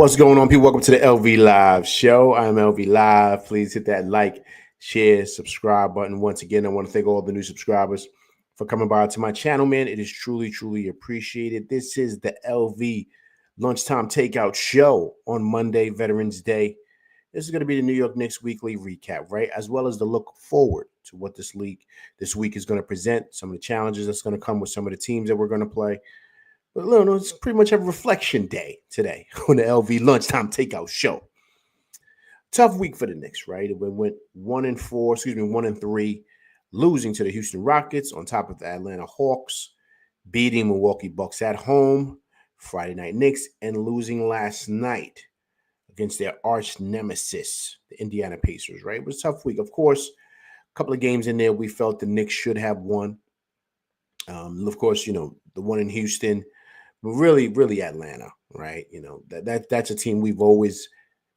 What's going on, people? Welcome to the LV Live show. I'm LV Live. Please hit that like, share, subscribe button. Once again, I want to thank all the new subscribers for coming by to my channel, man. It is truly, truly appreciated. This is the LV Lunchtime Takeout Show on Monday, Veterans Day. This is going to be the New York Knicks weekly recap, right? As well as the look forward to what this week is going to present, some of the challenges that's going to come with some of the teams that we're going to play. But it's pretty much a reflection day today on the LV Lunchtime Takeout Show. Tough week for the Knicks, right? We went 1-3, losing to the Houston Rockets on top of the Atlanta Hawks, beating Milwaukee Bucks at home, Friday Night Knicks, and losing last night against their arch nemesis, the Indiana Pacers, right? It was a tough week. Of course, a couple of games in there we felt the Knicks should have won. Of course, the one in Houston, but really Atlanta, right? That's a team we've always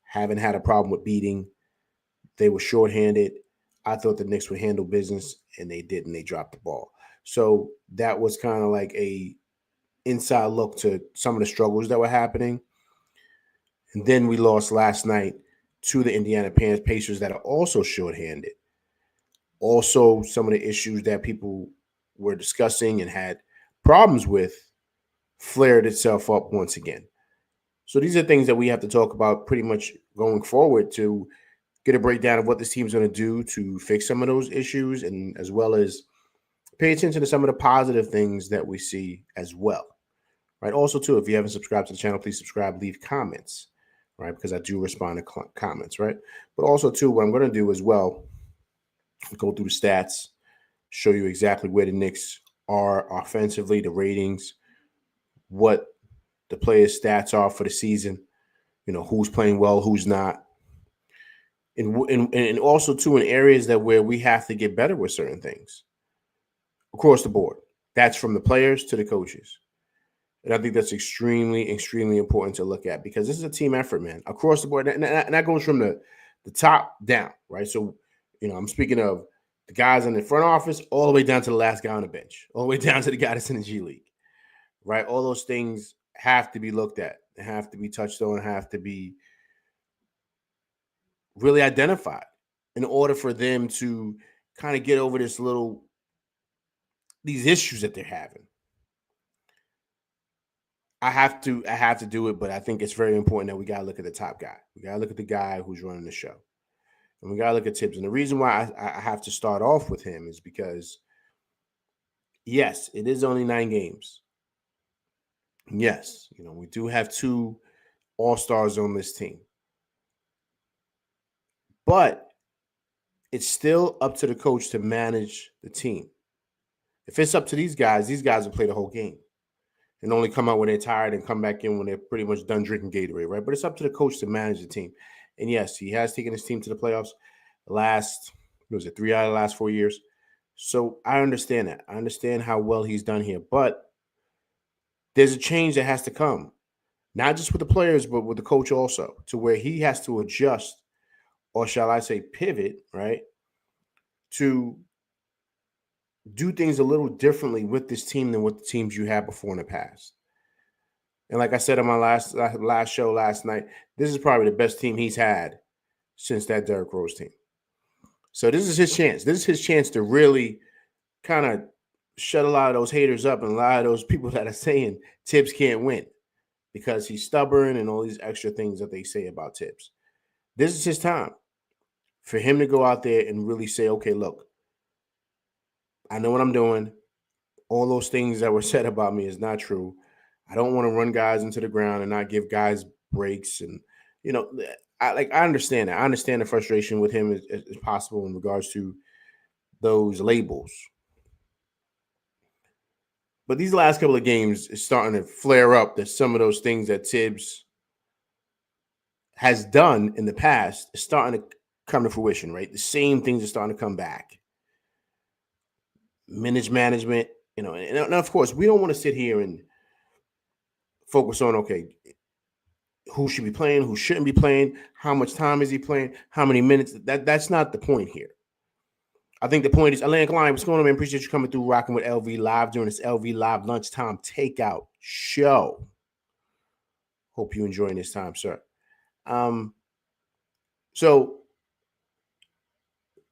haven't had a problem with beating. They were shorthanded. I thought the Knicks would handle business, and they didn't. They dropped the ball. So that was kind of like a inside look to some of the struggles that were happening. And then we lost last night to the Indiana Pacers that are also shorthanded. Also, some of the issues that people were discussing and had problems with flared itself up once again. So these are things that we have to talk about pretty much going forward to get a breakdown of what this team's going to do to fix some of those issues, and as well as pay attention to some of the positive things that we see as well, right? Also, too, if you haven't subscribed to the channel, please subscribe, leave comments, right? Because I do respond to comments, right? But also, too, what I'm going to do as well, go through the stats, show you exactly where the Knicks are offensively, the ratings, what the players' stats are for the season, who's playing well, who's not. And also, too, in areas where we have to get better with certain things across the board. That's from the players to the coaches. And I think that's extremely, extremely important to look at, because this is a team effort, man, across the board. And that goes from the top down, right? So, I'm speaking of the guys in the front office all the way down to the last guy on the bench, all the way down to the guy that's in the G League, right? All those things have to be looked at, have to be touched on, have to be really identified in order for them to kind of get over these issues that they're having. I have to do it, but I think it's very important that we got to look at the top guy. We got to look at the guy who's running the show. And we got to look at Tibbs. And the reason why I have to start off with him is because, yes, it is only 9 games. Yes, we do have 2 all-stars on this team. But it's still up to the coach to manage the team. If it's up to these guys will play the whole game and only come out when they're tired and come back in when they're pretty much done drinking Gatorade, right? But it's up to the coach to manage the team. And yes, he has taken his team to the playoffs 3 out of the last 4 years. So I understand that. I understand how well he's done here. But there's a change that has to come, not just with the players, but with the coach also, to where he has to adjust, or shall I say pivot, right, to do things a little differently with this team than what the teams you had before in the past. And like I said on my last show last night, this is probably the best team he's had since that Derrick Rose team. So this is his chance. This is his chance to really kind of shut a lot of those haters up and a lot of those people that are saying Tibbs can't win because he's stubborn and all these extra things that they say about Tibbs. This is his time for him to go out there and really say, okay, look, I know what I'm doing. All those things that were said about me is not true. I don't want to run guys into the ground and not give guys breaks. And, I understand that. I understand the frustration with him is possible in regards to those labels. But these last couple of games is starting to flare up that some of those things that Tibbs has done in the past is starting to come to fruition, right? The same things are starting to come back. Minutes management, and of course, we don't want to sit here and focus on, okay, who should be playing, who shouldn't be playing, how much time is he playing, how many minutes. That's not the point here. I think the point is, Atlantic Line, what's going on, man? Appreciate you coming through, rocking with LV Live during this LV Live Lunchtime Takeout Show. Hope you're enjoying this time, sir. So,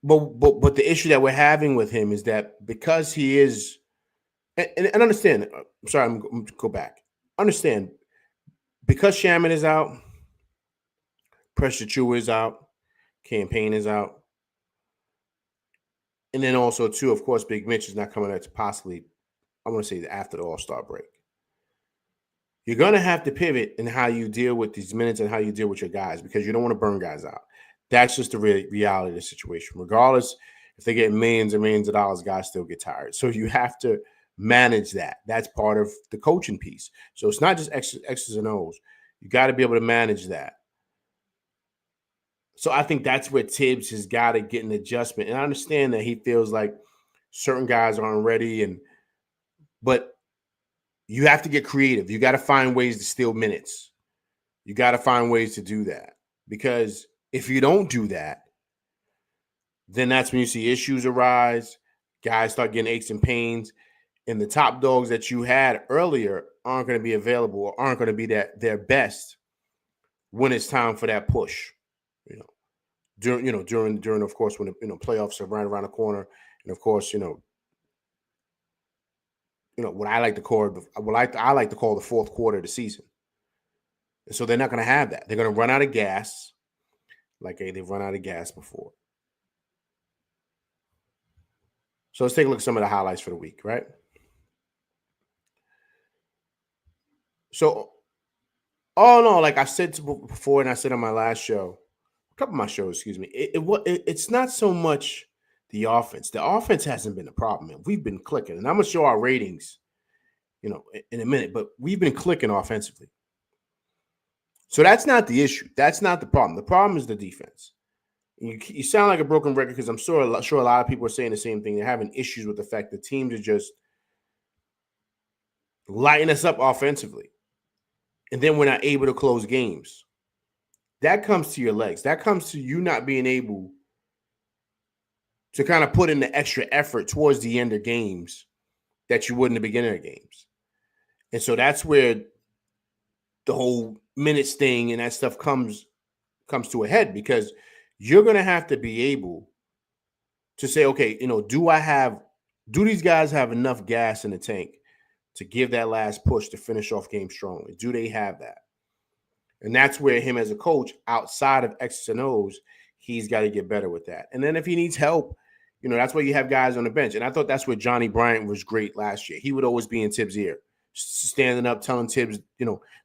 but the issue that we're having with him is that because he is, and understand. I'm sorry, I'm going to go back. Understand, because Shaman is out, Pressure Chew is out, Campaign is out, and then also too, of course, Big Mitch is not coming out to possibly, I want to say, after the All-Star break. You're going to have to pivot in how you deal with these minutes and how you deal with your guys, because you don't want to burn guys out. That's just the reality of the situation. Regardless, if they get millions and millions of dollars, guys still get tired. So you have to manage that. That's part of the coaching piece. So it's not just X's and O's. You got to be able to manage that. So I think that's where Tibbs has got to get an adjustment. And I understand that he feels like certain guys aren't ready, but you have to get creative. You got to find ways to steal minutes. You got to find ways to do that, because if you don't do that, then that's when you see issues arise. Guys start getting aches and pains, and the top dogs that you had earlier aren't going to be available or aren't going to be their best when it's time for that push. During of course, when the playoffs are right around the corner, and of course, what I like to call the fourth quarter of the season. And so they're not going to have that. They're going to run out of gas, like they've run out of gas before. So let's take a look at some of the highlights for the week, right? So, like I said before, and I said on my last show, a couple of my shows, excuse me, it's not so much the offense. The offense hasn't been the problem, man. We've been clicking, and I'm going to show our ratings, in a minute, but we've been clicking offensively. So that's not the issue. That's not the problem. The problem is the defense. You sound like a broken record, because I'm sure a lot of people are saying the same thing. They're having issues with the fact that teams are just lighting us up offensively, and then we're not able to close games. That comes to your legs. That comes to you not being able to kind of put in the extra effort towards the end of games that you would in the beginning of games. And so that's where the whole minutes thing and that stuff comes to a head, because you're going to have to be able to say, okay, do these guys have enough gas in the tank to give that last push to finish off games strongly? Do they have that? And that's where him as a coach, outside of X's and O's, he's got to get better with that. And then if he needs help, that's why you have guys on the bench. And I thought that's where Johnny Bryant was great last year. He would always be in Tibbs' ear, standing up, telling Tibbs,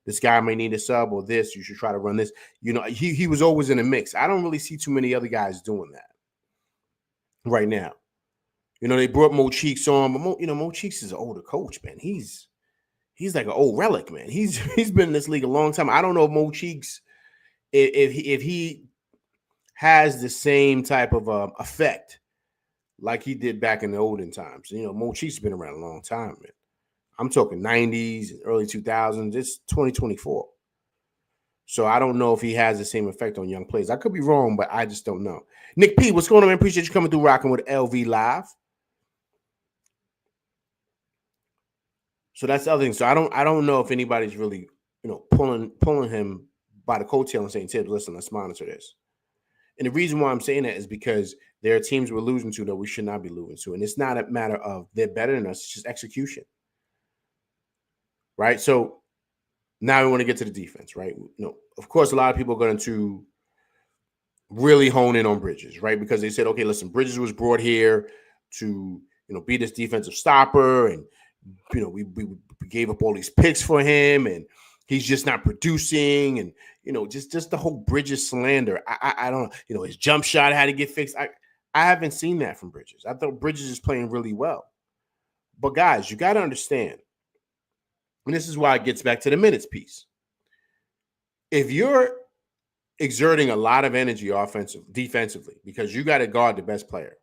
this guy may need a sub, or this, you should try to run this. He was always in the mix. I don't really see too many other guys doing that right now. They brought Mo Cheeks on, but Mo Cheeks is an older coach, man. He's like an old relic, man. He's been in this league a long time. I don't know if Mo Cheeks, if he has the same type of effect like he did back in the olden times. Mo Cheeks has been around a long time, man. I'm talking 90s, early 2000s. It's 2024. So I don't know if he has the same effect on young players. I could be wrong, but I just don't know. Nick P, what's going on, man? Appreciate you coming through, rocking with LV Live. So that's the other thing. So I don't know if anybody's really, pulling him by the coattail and saying, Tibbs, listen, let's monitor this. And the reason why I'm saying that is because there are teams we're losing to that we should not be losing to. And it's not a matter of they're better than us. It's just execution. Right? So now we want to get to the defense, right? Of course, a lot of people are going to really hone in on Bridges, right? Because they said, okay, listen, Bridges was brought here to, be this defensive stopper, and we gave up all these picks for him, and he's just not producing, and just the whole Bridges slander. I don't know. His jump shot had to get fixed. I haven't seen that from Bridges. I thought Bridges is playing really well. But guys, you got to understand, and this is why it gets back to the minutes piece. If you're exerting a lot of energy defensively, because you got to guard the best player,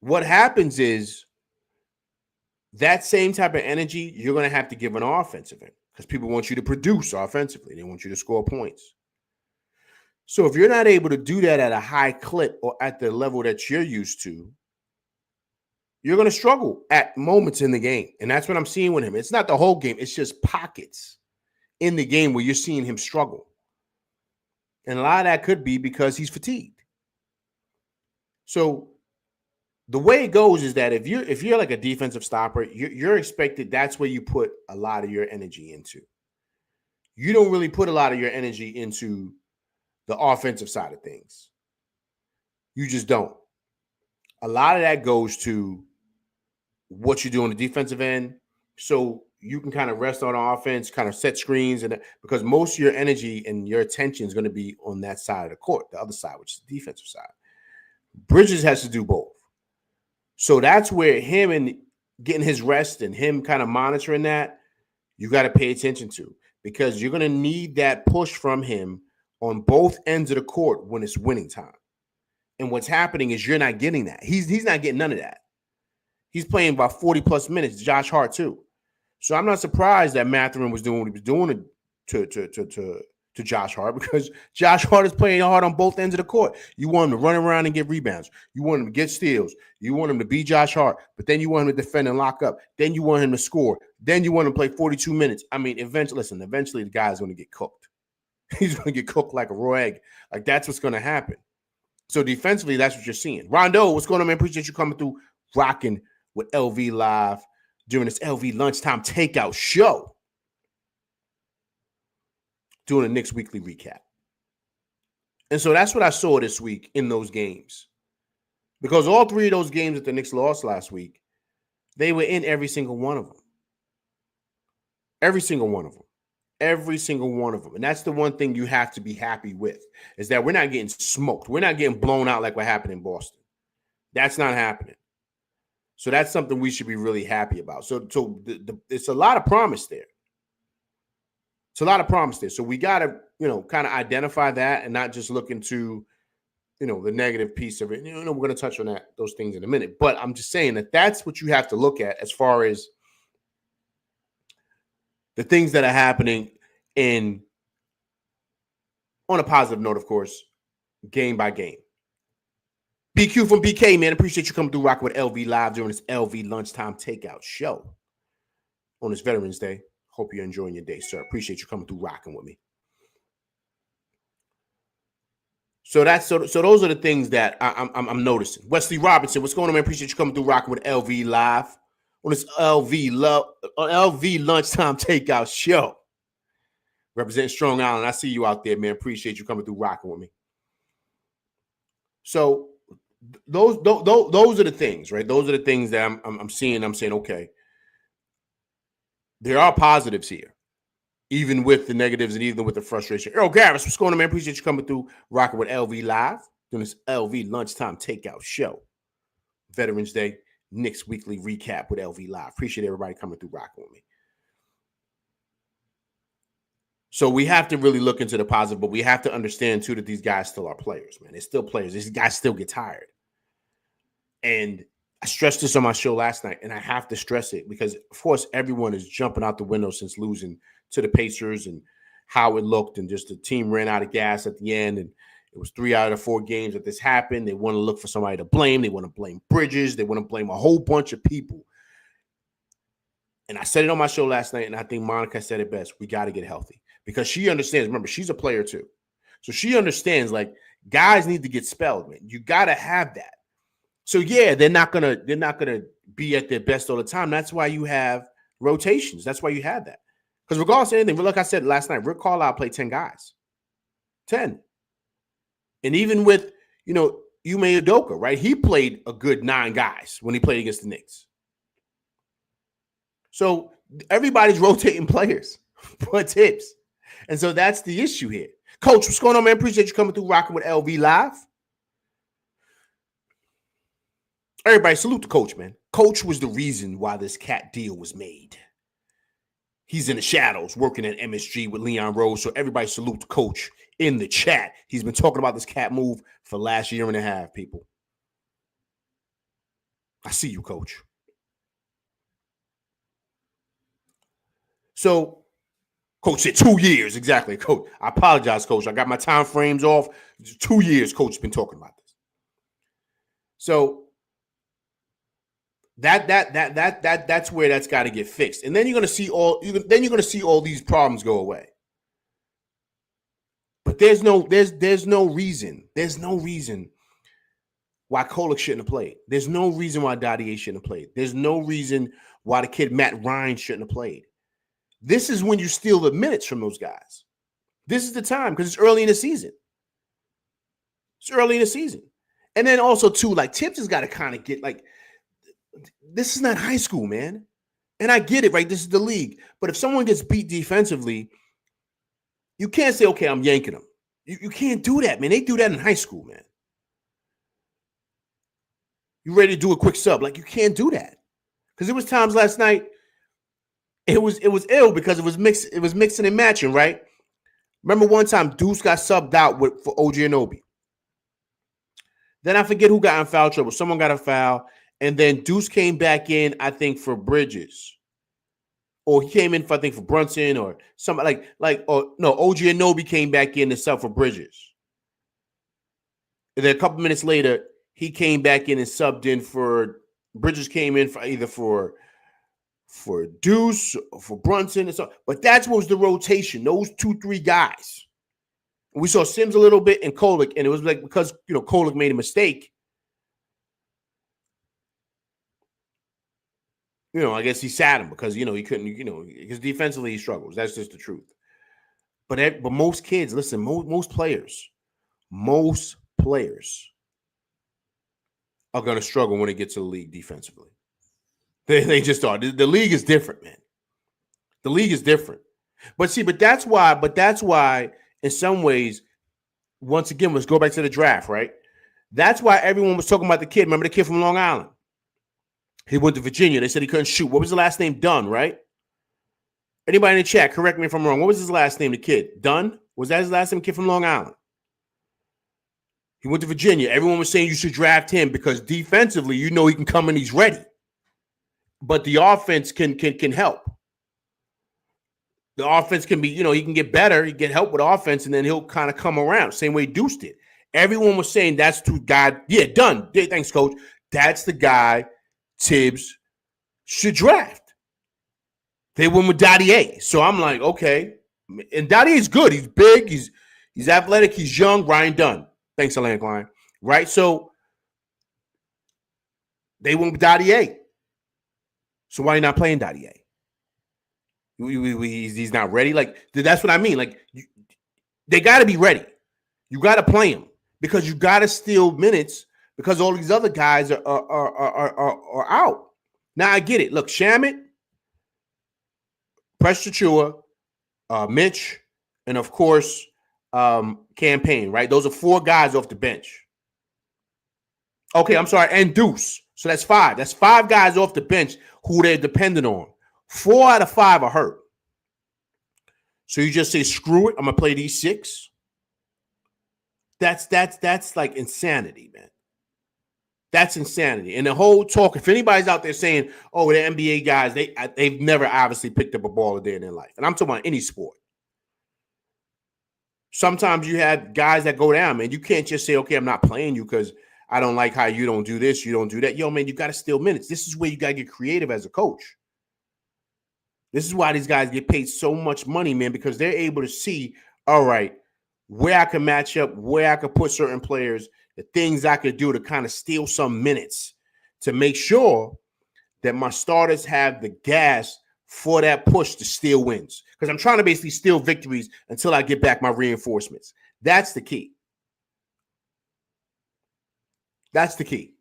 what happens is that same type of energy you're going to have to give an offensive end, because people want you to produce offensively. They want you to score points. So if you're not able to do that at a high clip or at the level that you're used to, you're going to struggle at moments in the game. And that's what I'm seeing with him. It's not the whole game. It's just pockets in the game where you're seeing him struggle. And a lot of that could be because he's fatigued. So the way it goes is that if you're like a defensive stopper, you're expected, that's where you put a lot of your energy into. You don't really put a lot of your energy into the offensive side of things. You just don't. A lot of that goes to what you do on the defensive end, so you can kind of rest on offense, kind of set screens, and because most of your energy and your attention is going to be on that side of the court, the other side, which is the defensive side. Bridges has to do both. So that's where him and getting his rest and him kind of monitoring that, you got to pay attention to, because you're going to need that push from him on both ends of the court when it's winning time. And what's happening is you're not getting that. He's not getting none of that. He's playing about 40-plus minutes, Josh Hart too. So I'm not surprised that Mathurin was doing what he was doing to Josh Hart, because Josh Hart is playing hard on both ends of the court. You want him to run around and get rebounds. You want him to get steals. You want him to be Josh Hart, but then you want him to defend and lock up. Then you want him to score. Then you want him to play 42 minutes. I mean, eventually the guy's going to get cooked. He's going to get cooked like a raw egg. Like, that's what's going to happen. So defensively, that's what you're seeing. Rondo, what's going on, man? Appreciate you coming through, rocking with LV Live during this LV Lunchtime Takeout show. Doing a Knicks weekly recap. And so that's what I saw this week in those games. Because all three of those games that the Knicks lost last week, they were in every single one of them. Every single one of them. Every single one of them. And that's the one thing you have to be happy with, is that we're not getting smoked. We're not getting blown out like what happened in Boston. That's not happening. So that's something we should be really happy about. So it's a lot of promise there. It's a lot of promise there. So we got to, kind of identify that and not just look into, the negative piece of it. We're going to touch on those things in a minute. But I'm just saying that that's what you have to look at as far as the things that are happening on a positive note, of course, game by game. BQ from BK, man. Appreciate you coming through rocking with LV Live during this LV Lunchtime Takeout show on this Veterans Day. Hope you're enjoying your day, sir. Appreciate you coming through rocking with me. So those are the things that I'm noticing. Wesley Robinson, what's going on, man? Appreciate you coming through rocking with LV Live on this LV Lunchtime Takeout show. Representing Strong Island. I see you out there, man. Appreciate you coming through rocking with me. So those are the things, right? Those are the things that I'm seeing. I'm saying, okay, there are positives here, even with the negatives and even with the frustration. Earl Garris, what's going on, man? Appreciate you coming through rocking with LV Live doing this LV Lunchtime Takeout show. Veterans Day, Knicks weekly recap with LV Live. Appreciate everybody coming through rocking with me. So we have to really look into the positive, but we have to understand, too, that these guys still are players, man. They're still players. These guys still get tired. And I stressed this on my show last night, and I have to stress it because, of course, everyone is jumping out the window since losing to the Pacers and how it looked, and just the team ran out of gas at the end, and it was 3 out of the 4 games that this happened. They want to look for somebody to blame. They want to blame Bridges. They want to blame a whole bunch of people. And I said it on my show last night, and I think Monica said it best. We got to get healthy. Because she understands, remember, she's a player too. So she understands, like, guys need to get spelled, man. You got to have that. So yeah, they're not gonna be at their best all the time. That's why you have rotations. That's why you have that. Because regardless of anything, like I said last night, Rick Carlisle played 10 guys. 10. And even with, Ime Udoka, right? He played a good 9 guys when he played against the Knicks. So everybody's rotating players for tips. And so that's the issue here. Coach, what's going on, man? Appreciate you coming through rocking with LV Live. Everybody, salute the coach, man. Coach was the reason why this cat deal was made. He's in the shadows working at MSG with Leon Rose. So everybody salute the coach in the chat. He's been talking about this cat move for the last year and a half, people. I see you, coach. So Coach said 2 years. Exactly, coach. I apologize, coach. I got my time frames off. 2 years, coach has been talking about this. So That's where that's got to get fixed. And then you're going to see all these problems go away. But there's no reason why Kolek shouldn't have played. There's no reason why Dadier shouldn't have played. There's no reason why the kid Matt Ryan shouldn't have played. This is when you steal the minutes from those guys. This is the time because it's early in the season. It's early in the season. And then also, too, like Tibbs has got to kind of get like, this is not high school, man. And I get it, right? This is the league. But if someone gets beat defensively, you can't say, okay, I'm yanking them. You can't do that, man. They do that in high school, man. You ready to do a quick sub? Like, you can't do that. Because there was times last night, it was ill because it was mixing and matching, right? Remember one time Deuce got subbed out for OG Anunoby. Then I forget who got in foul trouble. Someone got a foul, and then Deuce came back in, I think, for Bridges. Or he came in, for, I think, for Brunson or something OG Anunoby came back in to sub for Bridges. And then a couple minutes later, he came back in and subbed in for Bridges came in for either for Deuce or for Brunson and so. But that was the rotation, those 2-3 guys. We saw Sims a little bit and Kolek, and it was like because Kolek made a mistake. I guess he sat him because he couldn't, because defensively he struggles. That's just the truth. But most kids, listen, most players are going to struggle when it gets to the league defensively. They just are. The league is different, man. The league is different. But that's why in some ways, once again, let's go back to the draft, right? That's why everyone was talking about the kid. Remember the kid from Long Island? He went to Virginia. They said he couldn't shoot. What was the last name? Dunn, right? Anybody in the chat, correct me if I'm wrong. What was his last name, the kid? Dunn? Was that his last name, kid from Long Island? He went to Virginia. Everyone was saying you should draft him because defensively, he can come and he's ready. But the offense can help. The offense can be, he can get better. He get help with offense, and then he'll kind of come around. Same way Deuce did. Everyone was saying that's the guy. Yeah, Dunn. Thanks, coach. That's the guy Tibbs should draft. They went with Dadier. So I'm like, okay. And Dadier's good. He's big. He's athletic. He's young. Ryan Dunn. Thanks, Atlanta Klein. Right? So they went with Dadier. So why are you not playing Dadier? He's not ready. Like, that's what I mean. Like, they got to be ready. You got to play him because you got to steal minutes because all these other guys are out. Now, I get it. Look, Shamet, Precious Chua, Mitch, and, of course, Campaign, right? Those are 4 guys off the bench. Okay, I'm sorry, and Deuce. So that's 5. That's 5 guys off the bench who they're dependent on. 4 out of 5 are hurt. So you just say, screw it, I'm going to play these 6. That's like insanity, man. That's insanity. And the whole talk, if anybody's out there saying, oh, the NBA guys, they've never obviously picked up a ball a day in their life. And I'm talking about any sport. Sometimes you have guys that go down, man. You can't just say, okay, I'm not playing you because I don't like how you don't do this, you don't do that. Yo, man, you got to steal minutes. This is where you got to get creative as a coach. This is why these guys get paid so much money, man, because they're able to see, all right, where I can match up, where I can put certain players, the things I could do to kind of steal some minutes to make sure that my starters have the gas for that push to steal wins. Because I'm trying to basically steal victories until I get back my reinforcements. That's the key. That's the key.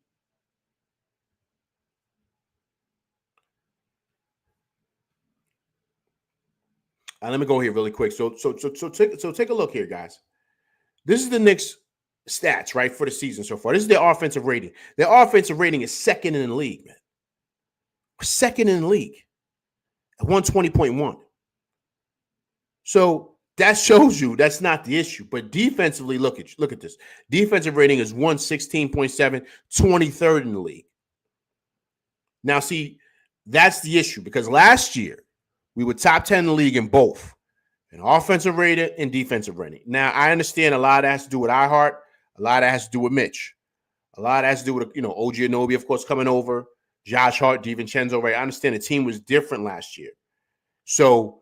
Let me go here really quick. So take a look here, guys. This is the Knicks stats, right, for the season so far. This is their offensive rating. Their offensive rating is second in the league, man. Second in the league at 120.1. So that shows you that's not the issue. But defensively, look at this. Defensive rating is 116.7, 23rd in the league. Now, see, that's the issue because last year we were top 10 in the league in both, an offensive rating and defensive rating. Now, I understand a lot of that has to do with iHeart. A lot of that has to do with Mitch. A lot of that has to do with, OG Anunoby, of course, coming over. Josh Hart, DiVincenzo, right? I understand the team was different last year. So,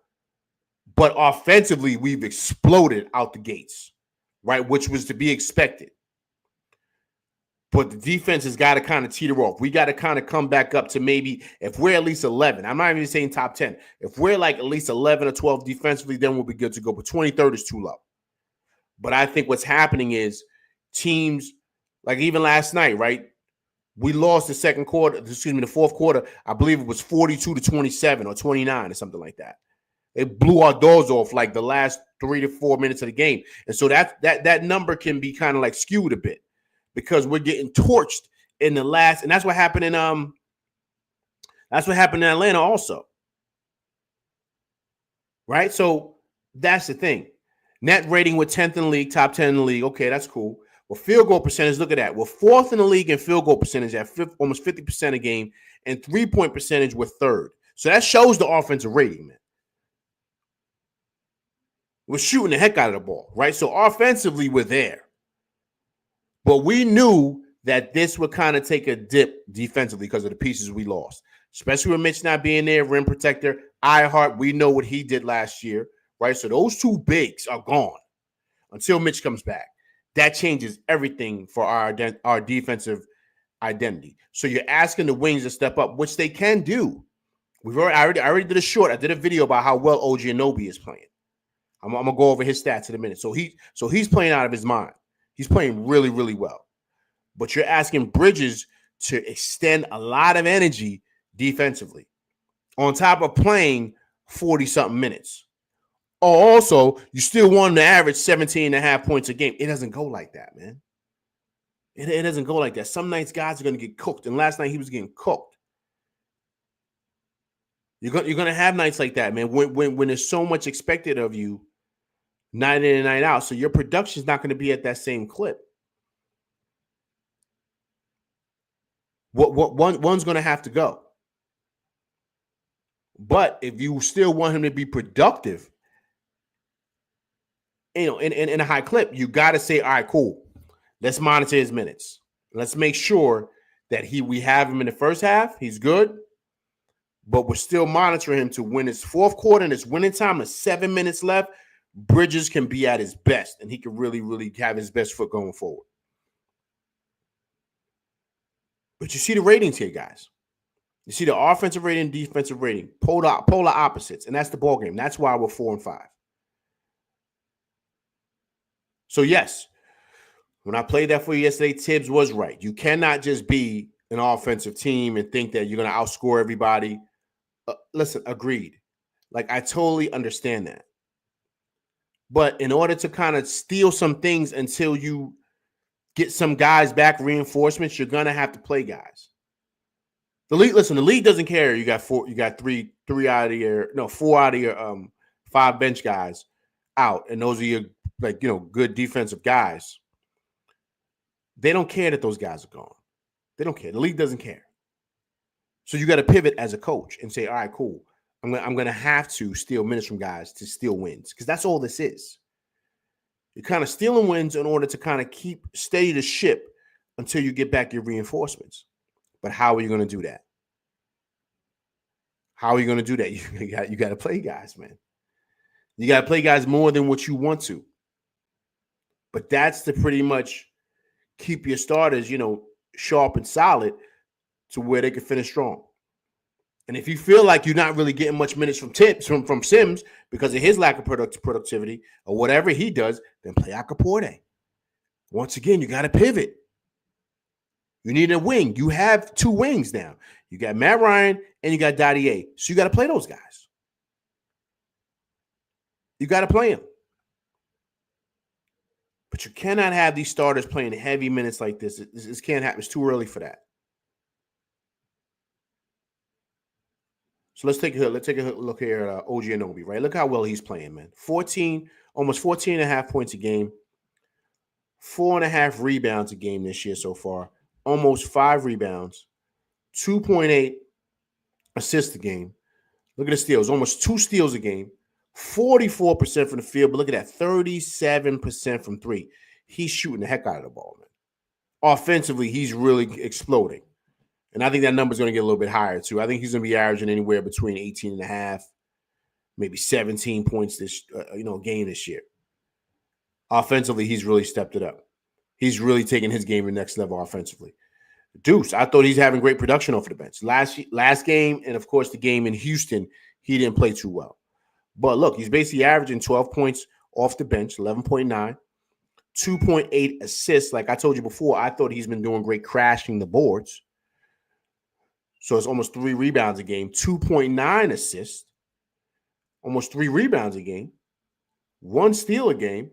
but offensively, we've exploded out the gates, right? Which was to be expected. But the defense has got to kind of teeter off. We got to kind of come back up to maybe, if we're at least 11, I'm not even saying top 10. If we're like at least 11 or 12 defensively, then we'll be good to go. But 23rd is too low. But I think what's happening is teams, like even last night, right? We lost the fourth quarter. I believe it was 42-27 or 29 or something like that. It blew our doors off like the last 3 to 4 minutes of the game. And so that number can be kind of like skewed a bit because we're getting torched in the last, and that's what happened in Atlanta also. Right? So that's the thing. Net rating, with 10th in the league, top 10 in the league. Okay, that's cool. Well, field goal percentage, look at that. We're 4th in the league in field goal percentage at almost 50% a game, and 3-point percentage we're 3rd. So that shows the offensive rating, man. We're shooting the heck out of the ball, right? So offensively, we're there. But we knew that this would kind of take a dip defensively because of the pieces we lost, especially with Mitch not being there, rim protector. Iheart, we know what he did last year, right? So those two bigs are gone until Mitch comes back. That changes everything for our defensive identity. So you're asking the wings to step up, which they can do. I already did a short. I did a video about how well OG Anunoby is playing. I'm gonna go over his stats in a minute. So he's playing out of his mind. He's playing really, really well. But you're asking Bridges to extend a lot of energy defensively on top of playing 40-something minutes. Oh, also, you still want to average 17.5 points a game. It doesn't go like that, man. It doesn't go like that. Some nights guys are going to get cooked, and last night he was getting cooked. You're going to have nights like that, man, when there's so much expected of you night in and night out. So your production's not going to be at that same clip. One's going to have to go. But if you still want him to be productive, in a high clip, you got to say, all right, cool. Let's monitor his minutes. Let's make sure that we have him in the first half. He's good. But we're still monitoring him to win his fourth quarter and it's winning time. There's 7 minutes left. Bridges can be at his best, and he can really, really have his best foot going forward. But you see the ratings here, guys. You see the offensive rating, defensive rating, polar opposites, and that's the ball game. That's why we're 4-5. So, yes, when I played that for you yesterday, Tibbs was right. You cannot just be an offensive team and think that you're going to outscore everybody. Listen, agreed. Like, I totally understand that. But in order to kind of steal some things until you get some guys back, reinforcements, you're going to have to play guys. The league doesn't care. You got four out of your 5 bench guys out, and those are your good defensive guys. They don't care that those guys are gone. They don't care. The league doesn't care. So you got to pivot as a coach and say, all right, cool. I'm going to have to steal minutes from guys to steal wins, because that's all this is. You're kind of stealing wins in order to kind of keep steady the ship until you get back your reinforcements. But how are you going to do that? How are you going to do that? You got to play guys, man. You got to play guys more than what you want to. But that's to pretty much keep your starters, sharp and solid to where they can finish strong. And if you feel like you're not really getting much minutes from Sims because of his lack of productivity or whatever he does, then play Akaporte. Once again, you got to pivot. You need a wing. You have 2 wings now. You got Matt Ryan and you got Dottie. So you got to play those guys. You got to play them. But you cannot have these starters playing heavy minutes like this. This can't happen. It's too early for that. So let's take a look here at OG Anunoby, right? Look how well he's playing, man. Almost 14.5 points a game, 4.5 rebounds a game this year so far, almost 5 rebounds, 2.8 assists a game. Look at the steals, almost 2 steals a game, 44% from the field, but look at that, 37% from 3. He's shooting the heck out of the ball, man. Offensively, he's really exploding. And I think that number is going to get a little bit higher, too. I think he's going to be averaging anywhere between 18 and a half, maybe 17 points this game this year. Offensively, he's really stepped it up. He's really taken his game to the next level offensively. Deuce, I thought he's having great production off the bench. Last game, and of course the game in Houston, he didn't play too well. But look, he's basically averaging 12 points off the bench, 11.9, 2.8 assists. Like I told you before, I thought he's been doing great crashing the boards. So it's almost 3 rebounds a game, 2.9 assists, almost 3 rebounds a game, 1 steal a game.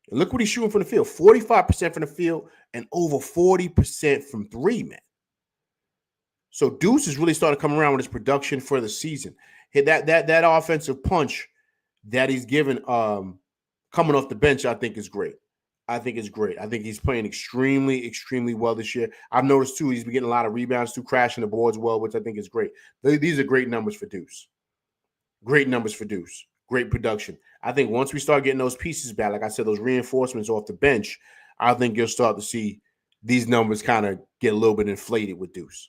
And look what he's shooting from the field, 45% from the field and over 40% from 3, man. So Deuce is really starting to come around with his production for the season. That offensive punch that he's given coming off the bench, I think is great. I think he's playing extremely, extremely well this year. I've noticed, too, he's been getting a lot of rebounds, too, crashing the boards well, which I think is great. These are great numbers for Deuce. Great numbers for Deuce. Great production. I think once we start getting those pieces back, like I said, those reinforcements off the bench, I think you'll start to see these numbers kind of get a little bit inflated with Deuce.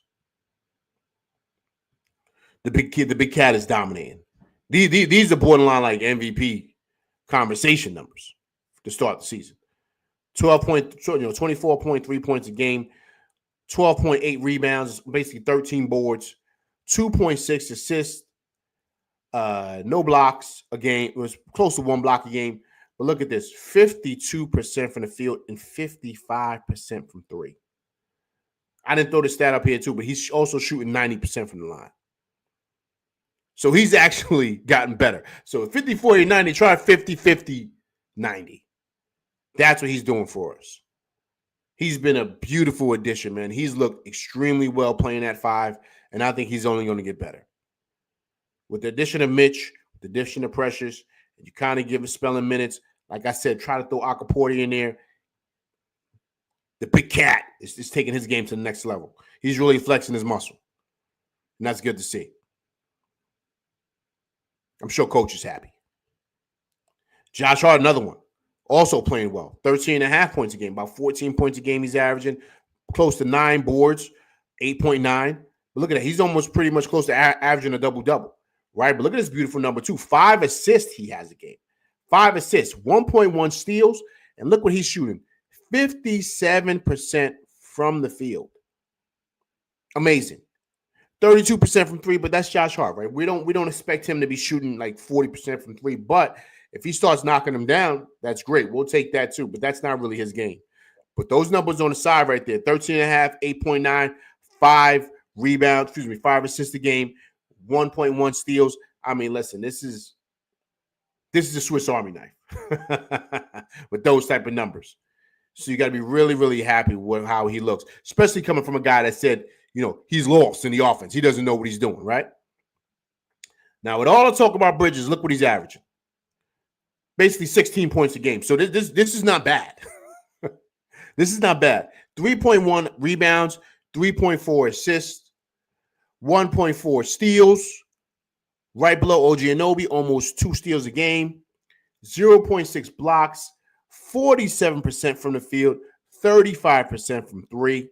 The big cat is dominating. These are borderline like MVP conversation numbers to start the season. 24.3 points a game, 12.8 rebounds, basically 13 boards, 2.6 assists, no blocks a game. It was close to 1 block a game. But look at this, 52% from the field and 55% from 3. I didn't throw the stat up here too, but he's also shooting 90% from the line. So he's actually gotten better. So 50, 40, 90, try 50, 50, 90. That's what he's doing for us. He's been a beautiful addition, man. He's looked extremely well playing at 5, and I think he's only going to get better. With the addition of Mitch, with the addition of Precious, and you kind of give him spelling minutes, like I said, try to throw Akaporti in there. The big cat is taking his game to the next level. He's really flexing his muscle, and that's good to see. I'm sure coach is happy. Josh Hart, another one, also playing well. 13.5 points a game, about 14 points a game he's averaging, close to 9 boards, 8.9. But look at that. He's almost pretty much close to averaging a double-double, right? But look at this beautiful number, too. 5 assists he has a game. 5 assists, 1.1 steals, and look what he's shooting. 57% from the field. Amazing. 32% from 3, but that's Josh Hart, right? We don't expect him to be shooting like 40% from 3, but if he starts knocking them down, that's great. We'll take that too, but that's not really his game. But those numbers on the side right there, 13.5, 8.9, 5 rebounds, 5 assists a game, 1.1 steals. I mean, listen, this is a Swiss Army knife with those type of numbers. So you got to be really, really happy with how he looks, especially coming from a guy that said, he's lost in the offense. He doesn't know what he's doing, right? Now, with all the talk about Bridges, look what he's averaging. Basically 16 points a game. So this is not bad. This is not bad. 3.1 rebounds, 3.4 assists, 1.4 steals. Right below OG Anunoby, almost 2 steals a game, 0.6 blocks, 47% from the field, 35% from 3.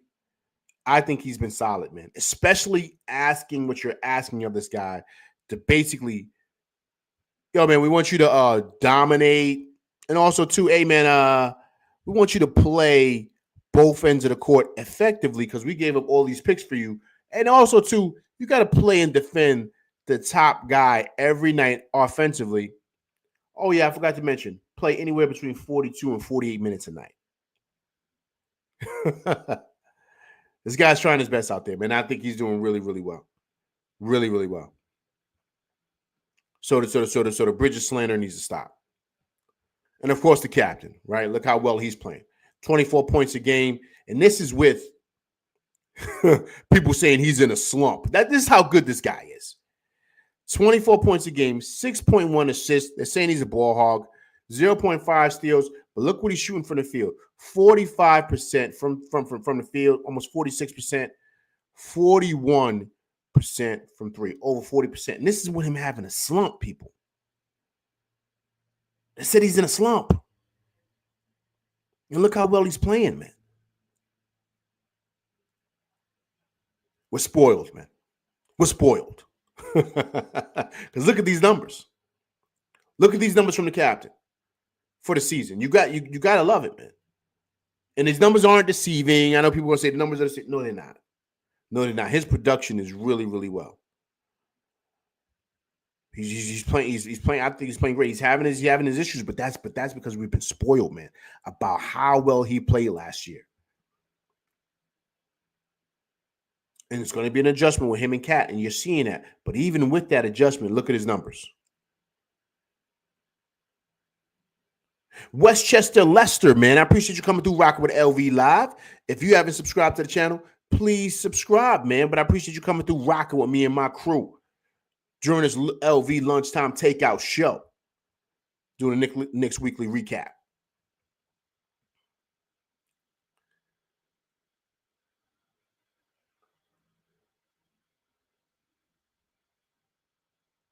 I think he's been solid, man, especially asking what you're asking of this guy to basically, man, we want you to dominate. And also, too, hey, man, we want you to play both ends of the court effectively because we gave up all these picks for you. And also, too, you got to play and defend the top guy every night offensively. Oh, yeah, I forgot to mention, play anywhere between 42 and 48 minutes a night. This guy's trying his best out there, man. I think he's doing really, really well. Really, really well. So the Bridges slander needs to stop. And, of course, the captain, right? Look how well he's playing. 24 points a game. And this is with people saying he's in a slump. This is how good this guy is. 24 points a game, 6.1 assists. They're saying he's a ball hog. 0.5 steals. But look what he's shooting from the field. 45% from the field, almost 46%, 41% from 3, over 40%. And this is with him having a slump, people. They said he's in a slump. And look how well he's playing, man. We're spoiled, man. We're spoiled. Because look at these numbers. Look at these numbers from the captain for the season. You gotta love it, man. And these numbers aren't deceiving. I know people are gonna say the numbers are deceiving. No, they're not. No, they're not. His production is really, really well. He's playing. He's playing. I think he's playing great. He's having his issues, but that's because we've been spoiled, man, about how well he played last year. And it's going to be an adjustment with him and Cat, and you're seeing that. But even with that adjustment, look at his numbers. Westchester Leicester, man. I appreciate you coming through rocking with LV Live. If you haven't subscribed to the channel, please subscribe, man. But I appreciate you coming through rocking with me and my crew during this LV lunchtime takeout show, doing the Knicks weekly recap.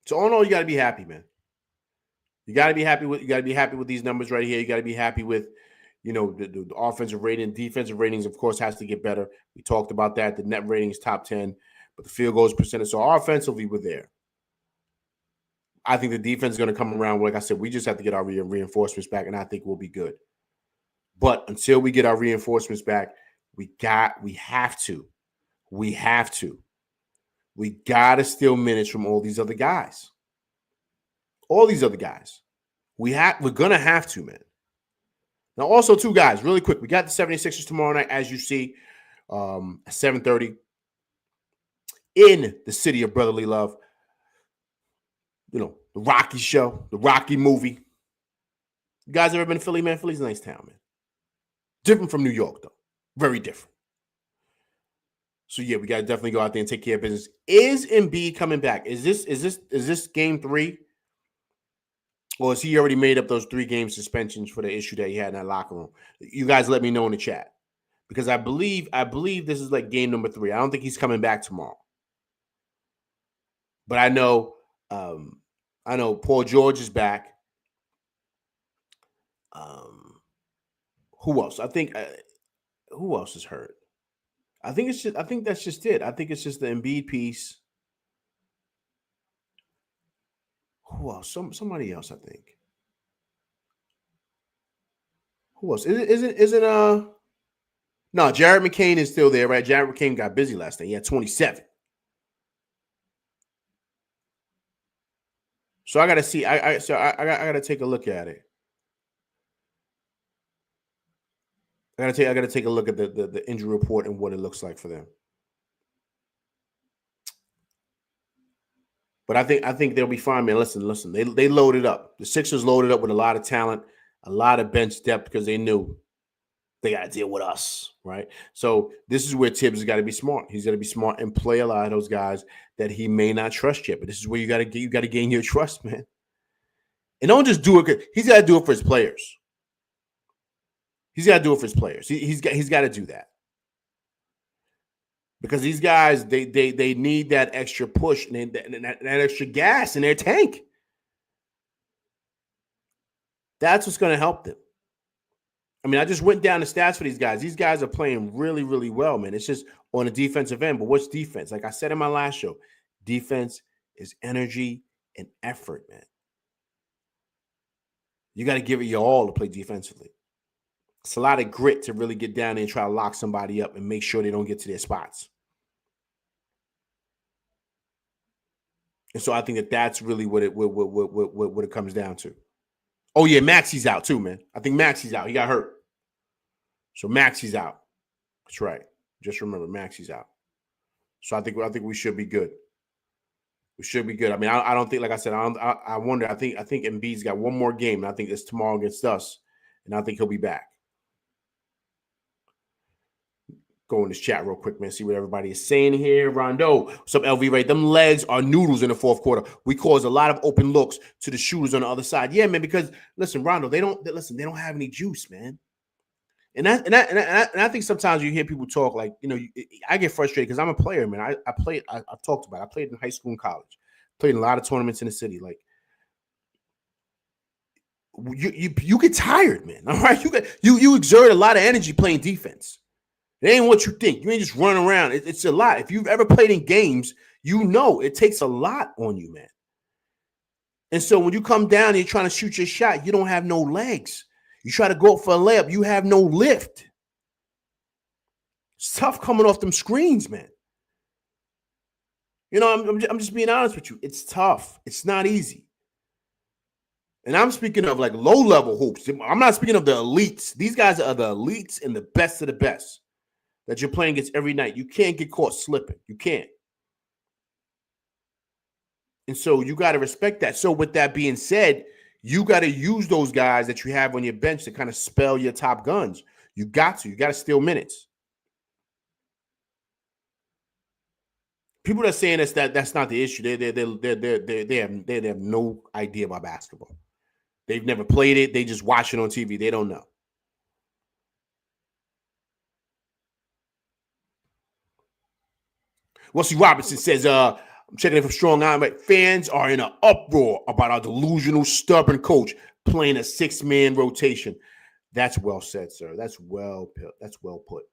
So all in all, you got to be happy, man. You got to be happy with these numbers right here. You got to be happy with, the offensive rating. Defensive ratings, of course, has to get better. We talked about that. The net rating is top 10, but the field goals percentage. So offensively, we're there. I think the defense is going to come around. Like I said, we just have to get our reinforcements back, and I think we'll be good. But until we get our reinforcements back, we have to steal minutes from all these other guys. We're gonna have to, man. Now, also, two guys, really quick. We got the 76ers tomorrow night, as you see, at 7:30 in the city of brotherly love. The Rocky show, the Rocky movie. You guys ever been to Philly, man? Philly's a nice town, man. Different from New York, though. Very different. So yeah, we gotta definitely go out there and take care of business. Is Embiid coming back? Is this game 3? Or has he already made up those 3-game suspensions for the issue that he had in that locker room? You guys let me know in the chat. Because I believe this is like game number 3. I don't think he's coming back tomorrow. But I know Paul George is back. Who else? I think who else is hurt? I think that's just it. I think it's just the Embiid piece. Who else? Somebody else, I think. Who else? Isn't no, Jared McCain is still there, right? Jared McCain got busy last night. He had 27. So I gotta see. I gotta take a look at it. I gotta take a look at the injury report and what it looks like for them. But I think they'll be fine, man. Listen. They loaded up. The Sixers loaded up with a lot of talent, a lot of bench depth because they knew they got to deal with us, right? So this is where Tibbs has got to be smart. He's got to be smart and play a lot of those guys that he may not trust yet. But this is where you got to gain your trust, man. And don't just do it. He's got to do it for his players. He's got to do it for his players. He's got to do that. Because these guys, they need that extra push and that extra gas in their tank. That's what's going to help them. I mean, I just went down the stats for these guys. These guys are playing really, really well, man. It's just on the defensive end. But what's defense? Like I said in my last show, defense is energy and effort, man. You got to give it your all to play defensively. It's a lot of grit to really get down there and try to lock somebody up and make sure they don't get to their spots. And so I think that's really what it comes down to. Oh yeah, Maxi's out too, man. I think Maxi's out. He got hurt. So Maxi's out. That's right. Just remember, Maxi's out. So I think we should be good. We should be good. I mean, I don't think, like I said, I wonder. I think Embiid's got one more game, and I think it's tomorrow against us, and I think he'll be back. Go in this chat real quick, man. See what everybody is saying here. Rondo, what's up, LV? Right, them legs are noodles in the fourth quarter. We cause a lot of open looks to the shooters on the other side. Yeah, man. Because listen, Rondo, they don't have any juice, man. And I think sometimes you hear people talk like, I get frustrated because I'm a player, man. I've talked about it. I played in high school and college. Played in a lot of tournaments in the city. Like, you get tired, man. All right, you exert a lot of energy playing defense. It ain't what you think. You ain't just running around. It's a lot. If you've ever played in games, you know it takes a lot on you, man. And so when you come down and you're trying to shoot your shot, you don't have no legs. You try to go up for a layup, you have no lift. It's tough coming off them screens, man. You know, I'm just being honest with you. It's tough. It's not easy. And I'm speaking of like low-level hoops. I'm not speaking of the elites. These guys are the elites and the best of the best that you're playing against every night. You can't get caught slipping. You can't. And so you got to respect that. So with that being said, you got to use those guys that you have on your bench to kind of spell your top guns. You got to steal minutes. People that are saying that's not the issue. They have no idea about basketball. They've never played it. They just watch it on TV. They don't know. Wesley Robinson says, I'm checking in from Strong Arm. Fans are in an uproar about our delusional, stubborn coach playing a 6-man rotation. That's well said, sir. That's well put.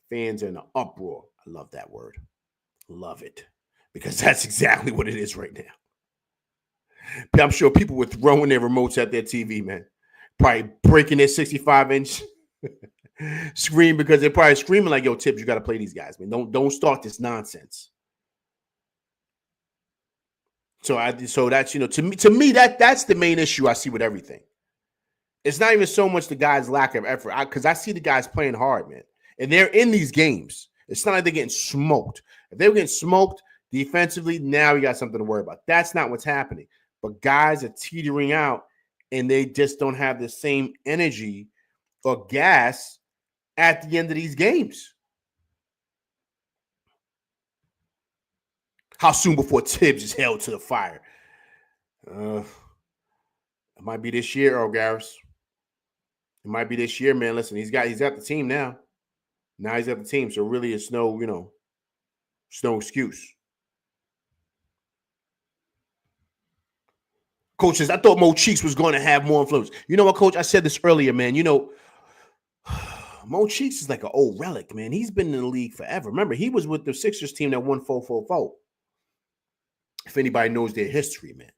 Fans are in an uproar. I love that word. Love it. Because that's exactly what it is right now. I'm sure people were throwing their remotes at their TV, man. Probably breaking their 65-inch screen because they're probably screaming like, yo, Tibbs, you got to play these guys, man. Don't start this nonsense. So that's, to me that's the main issue I see with everything. It's not even so much the guys' lack of effort, because I see the guys playing hard, man. And they're in these games. It's not like they're getting smoked. If they were getting smoked defensively, now you got something to worry about. That's not what's happening. But guys are teetering out, and they just don't have the same energy or gas at the end of these games. How soon before Tibbs is held to the fire? It might be this year, Earl Garris. It might be this year, man. Listen, he's got the team now. Now he's got the team, so really it's no excuse. Coach says, I thought Mo Cheeks was going to have more influence. You know what, Coach? I said this earlier, man. Mo Cheeks is like an old relic, man. He's been in the league forever. Remember, he was with the Sixers team that won 4-4-4. If anybody knows their history, man.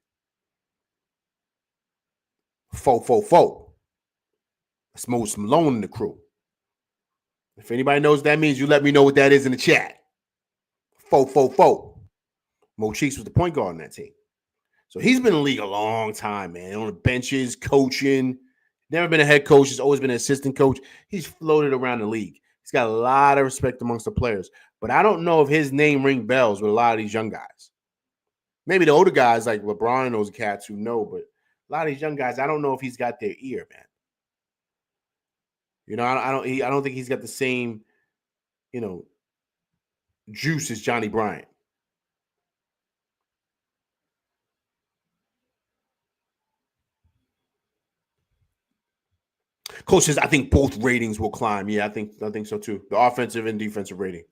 4-4-4. That's Moses Malone and the crew. If anybody knows what that means, you let me know what that is in the chat. 4-4-4. Mo Cheeks was the point guard on that team. So he's been in the league a long time, man. On the benches, coaching. Never been a head coach. He's always been an assistant coach. He's floated around the league. He's got a lot of respect amongst the players. But I don't know if his name rings bells with a lot of these young guys. Maybe the older guys like LeBron and those cats who know, but a lot of these young guys, I don't know if he's got their ear, man. I don't think he's got the same, juice as Johnny Bryant. Coach says, I think both ratings will climb. Yeah, I think so too. The offensive and defensive rating.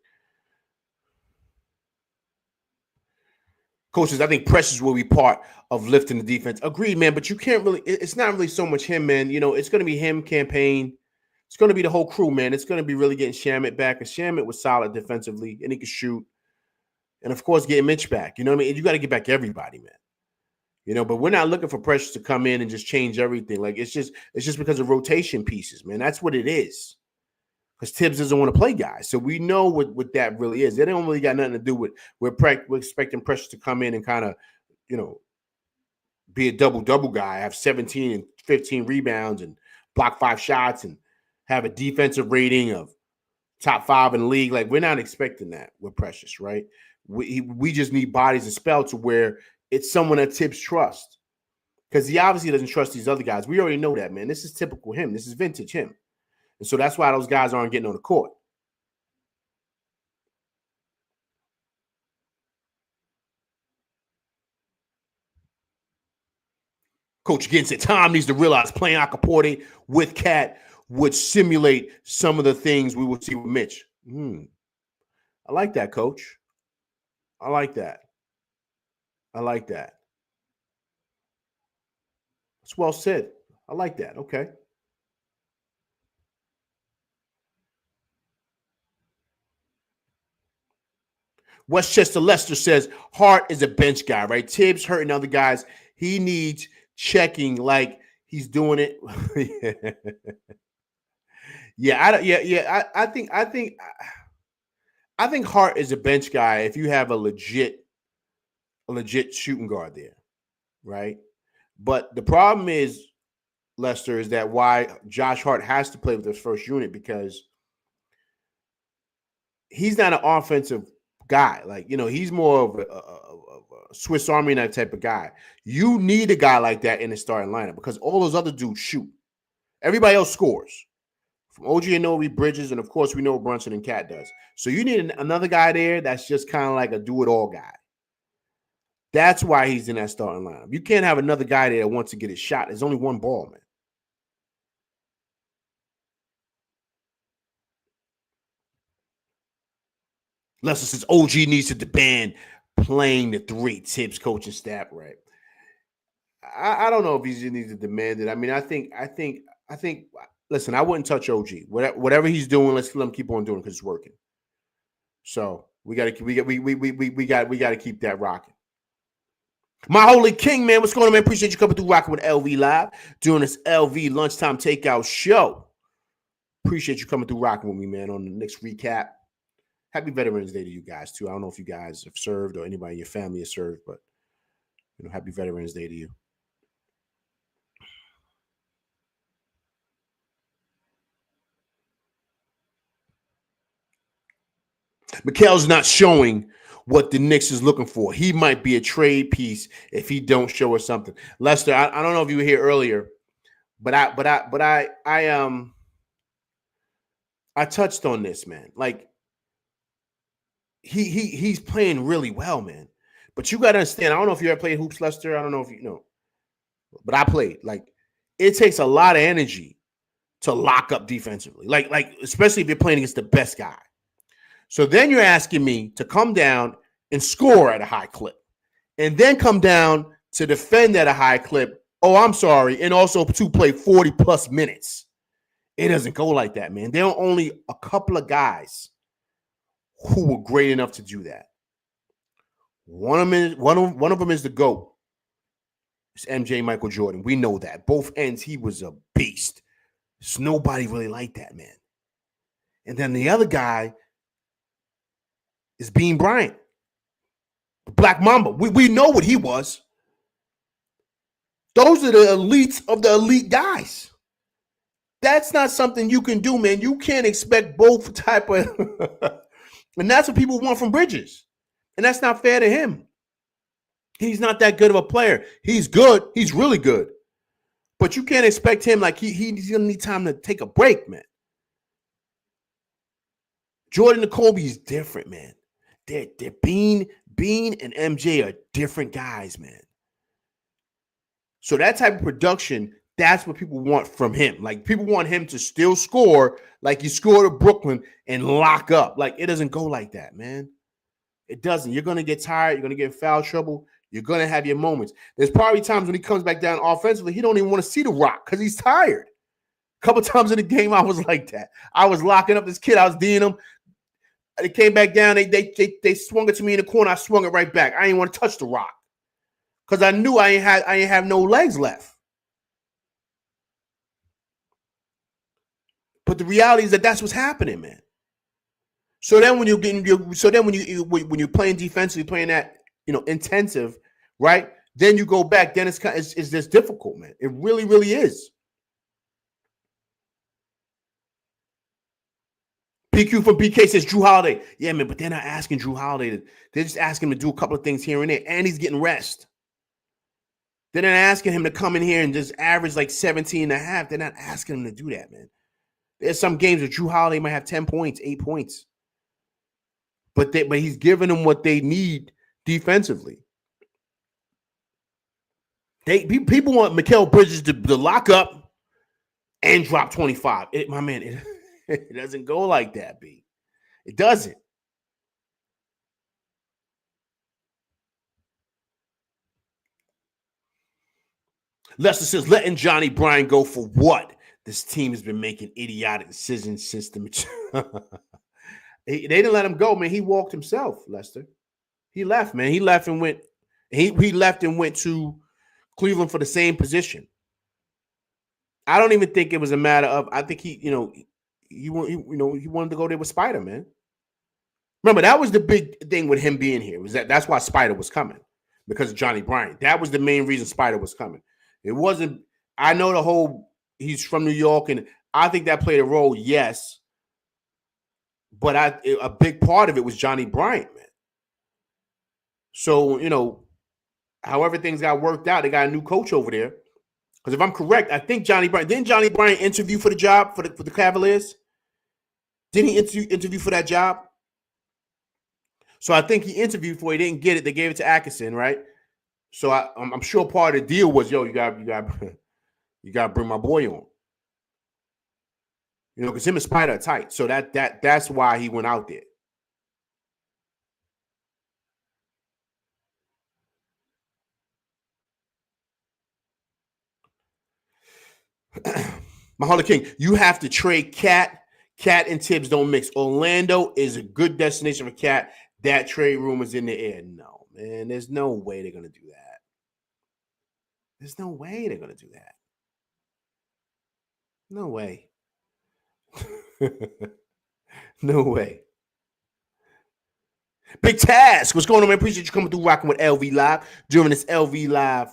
Coach says, I think Precious will be part of lifting the defense. Agreed, man, but you can't really, it's not really so much him, man. It's going to be him, campaign. It's going to be the whole crew, man. It's going to be really getting Shamet back. Because Shamet was solid defensively, and he could shoot. And, of course, getting Mitch back. You know what I mean? You got to get back everybody, man. But we're not looking for Precious to come in and just change everything. Like, it's just because of rotation pieces, man. That's what it is. Because Tibbs doesn't want to play guys. So we know what that really is. They don't really got nothing to do with we're expecting Precious to come in and kind of, be a double-double guy, have 17 and 15 rebounds and block 5 shots and have a defensive rating of top 5 in the league. Like, we're not expecting that with Precious, right? We just need bodies to spell to where it's someone that Tibbs trusts. Because he obviously doesn't trust these other guys. We already know that, man. This is typical him. This is vintage him. And so that's why those guys aren't getting on the court. Coach again said Tom needs to realize playing Akaporte with Cat would simulate some of the things we will see with Mitch. I like that, Coach. I like that. It's well said. I like that. Okay. Westchester Lester says Hart is a bench guy, right? Tibbs hurting other guys. He needs checking like he's doing it. I think Hart is a bench guy if you have a legit shooting guard there, right? But the problem is, Lester, is that why Josh Hart has to play with his first unit, because he's not an offensive guy. Like, he's more of a Swiss Army knife type of guy. You need a guy like that in the starting lineup because all those other dudes shoot. Everybody else scores. From OG Anunoby, Bridges, and of course we know what Brunson and Cat does. So you need another guy there that's just kind of like a do-it-all guy. That's why he's in that starting lineup. You can't have another guy there that wants to get his shot. There's only one ball, man. Lester says OG needs to demand playing the three. Tibbs coaching staff, right? I don't know if he needs to demand it. I mean, I think. Listen, I wouldn't touch OG. Whatever he's doing, let's let him keep on doing because it's working. So we got to keep that rocking. My holy king, man, what's going on, man? Appreciate you coming through rocking with LV Live doing this LV lunchtime takeout show. Appreciate you coming through rocking with me, man, on the Knicks recap. Happy Veterans Day to you guys too. I don't know if you guys have served or anybody in your family has served, but happy Veterans Day to you. Mikel's not showing what the Knicks is looking for. He might be a trade piece if he don't show us something. Lester, I don't know if you were here earlier, but I touched on this, man. Like he's playing really well, man. But you got to understand, I don't know if you ever played hoops, Lester. I don't know if you know, but I played. Like it takes a lot of energy to lock up defensively. Like especially if you're playing against the best guy. So then you're asking me to come down and score at a high clip and then come down to defend at a high clip. Oh, I'm sorry. And also to play 40 plus minutes. It doesn't go like that, man. There are only a couple of guys who were great enough to do that. One of them is the GOAT. It's MJ Michael Jordan. We know that. Both ends, he was a beast. There's nobody really like that, man. And then the other guy is Bean Bryant, Black Mamba. We know what he was. Those are the elites of the elite guys. That's not something you can do, man. You can't expect both type of and that's what people want from Bridges. And that's not fair to him. He's not that good of a player. He's good. He's really good. But you can't expect him like he's going to need time to take a break, man. Jordan and Kobe is different, man. They're Bean and MJ are different guys, man. So that type of production, that's what people want from him. Like people want him to still score like he scored at Brooklyn and lock up. Like it doesn't go like that, man. It doesn't. You're going to get tired. You're going to get in foul trouble. You're going to have your moments. There's probably times when he comes back down offensively, he don't even want to see the rock because he's tired. A couple times in the game, I was like that. I was locking up this kid. I was D'ing him. They came back down. They swung it to me in the corner. I swung it right back. I didn't want to touch the rock because I knew I ain't have no legs left. But the reality is that that's what's happening, man. So then when you're playing defensively, playing that intensive, right? Then you go back. Then it's just difficult, man. It really, really is. PQ from BK says Drew Holiday. Yeah, man, but they're not asking Drew Holiday. They're just asking him to do a couple of things here and there, and he's getting rest. They're not asking him to come in here and just average like 17 and a half. They're not asking him to do that, man. There's some games where Drew Holiday might have 10 points, 8 points. But he's giving them what they need defensively. People want Mikal Bridges to lock up and drop 25. It doesn't go like that, B. It doesn't. Lester says, letting Johnny Bryan go for what? This team has been making idiotic decisions since the They didn't let him go, man. He walked himself, Lester. He left, man. He left and went. He left and went to Cleveland for the same position. I don't even think it was a matter of. I think he wanted to go there with Spider, man. Remember, that was the big thing with him being here. Was that's why Spider was coming, because of Johnny Bryant. That was the main reason Spider was coming. It wasn't. I know the whole. He's from New York, and I think that played a role. Yes, but a big part of it was Johnny Bryant, man. So however things got worked out, they got a new coach over there. Because if I'm correct, I think Johnny Bryant interview for the job for the Cavaliers? Didn't he interview for that job? So I think he interviewed for it. He didn't get it. They gave it to Atkinson, right? So I'm sure part of the deal was, you got to bring my boy on. Because him and Spider are tight. So that's why he went out there. Mahalo King, you have to trade Cat. Cat and Tibbs don't mix. Orlando is a good destination for Cat. That trade rumor's in the air. No, man. There's no way they're going to do that. There's no way they're going to do that. No way. No way. Big Task, what's going on, man? Appreciate you coming through rocking with LV Live during this LV Live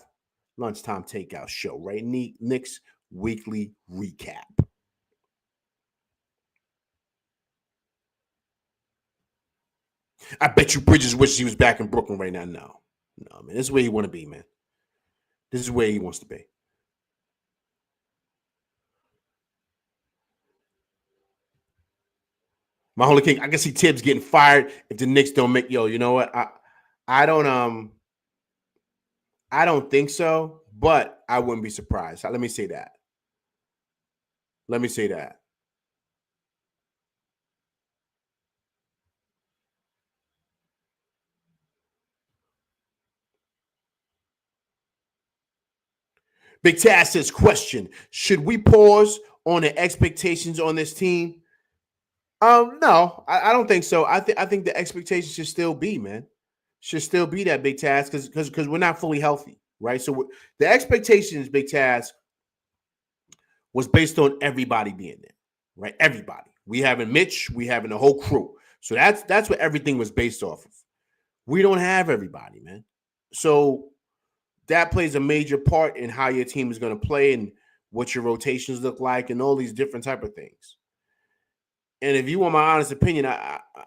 lunchtime takeout show, right? Knicks weekly recap. I bet you Bridges wishes he was back in Brooklyn right now. No, man. This is where he want to be, man. This is where he wants to be. My Holy King, I can see Tibbs getting fired if the Knicks don't make. You know what? I don't think so, but I wouldn't be surprised. Let me say that. Big Taz says, question: should we pause on the expectations on this team? No, I don't think so. I think the expectations should still be, man. Should still be that, Big Taz, because we're not fully healthy, right? So the expectations, Big Taz, was based on everybody being there, right? Everybody. We having Mitch, we having the whole crew. So that's what everything was based off of. We don't have everybody, man. So that plays a major part in how your team is going to play and what your rotations look like and all these different type of things. And if you want my honest opinion,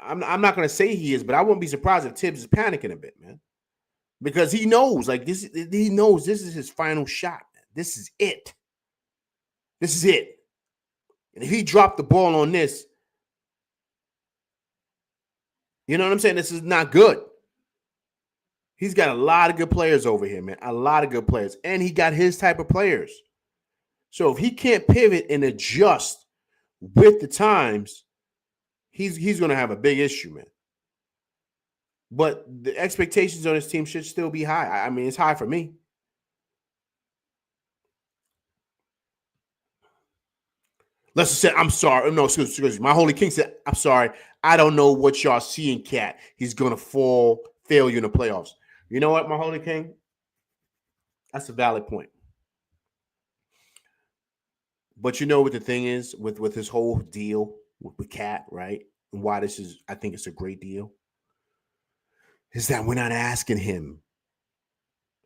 I'm not going to say he is, but I wouldn't be surprised if Tibbs is panicking a bit, man, because he knows this. He knows this is his final shot, man. This is it. This is it. And if he dropped the ball on this, you know what I'm saying? This is not good. He's got a lot of good players over here, man. A lot of good players, and he got his type of players. So if he can't pivot and adjust with the times, he's going to have a big issue, man. But the expectations on his team should still be high. I mean, it's high for me. Lester said, I'm sorry. No, excuse me. My Holy King said, I'm sorry. I don't know what y'all seeing, Cat. He's going to fail you in the playoffs. You know what, my Holy King? That's a valid point. But you know what the thing is with this whole deal with Cat, right? And why I think it's a great deal, is that we're not asking him